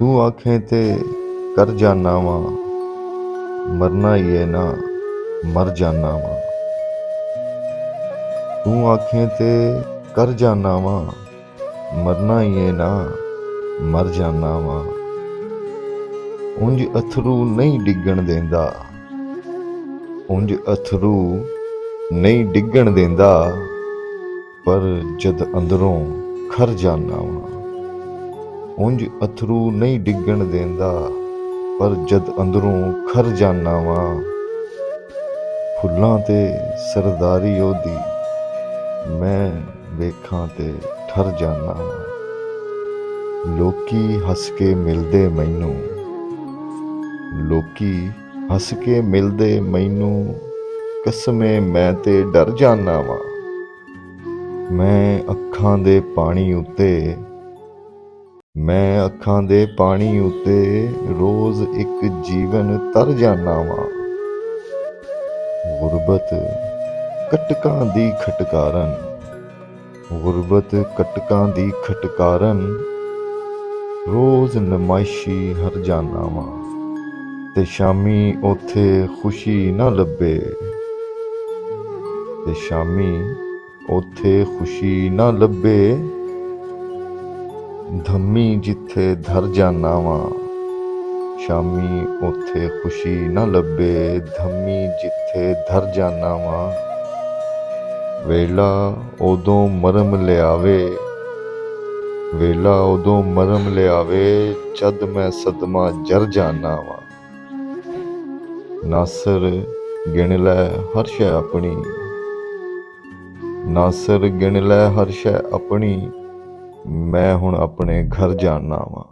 तू आखें ते कर जाना वा, मरना ही है ना मर जाना वा। तू आखें ते कर जाना वा, मरना ही है ना मर जाना वा। उंज अथरू नहीं डिगण देंदा, उंज अथरू नहीं डिगण देंदा, पर जद अंदरों खर जाना वा। उंज अथरू नहीं डिगण देंदा, पर जद अंदरों खर जाना वा। फुल्लां ते सरदारी ओदी, मैं वेखां ते ठर जाना वा। लोकी हस के मिलदे मैनू, लोकी हस के मिलदे मैनू, कसमे मैं ते डर जाना वा। मैं अखां दे पानी उत्ते, मैं अखां दे पानी उत्ते रोज़ एक जीवन तर जाना वा। गुरबत कटकां दी खटकारन, गुरबत कटकां दी खटकारन, रोज़ नमाइशी हर जाना वा। ते शामी ओथे खुशी ना लब्बे, ते शामी ओथे खुशी ना लब्बे, धम्मी जिथे धर जाना वा। शामी ओथे खुशी ना लब्बे, धम्मी जिथे धर जाना वा। वेला उदों मरम लियावे, वेला उदों मरम लियावे, जद मैं सदमा जर जाना वा। नासर गिण लै हर शै अपनी, नासर गिण लै हर शै अपनी, मैं हुण अपने घर जाना वा।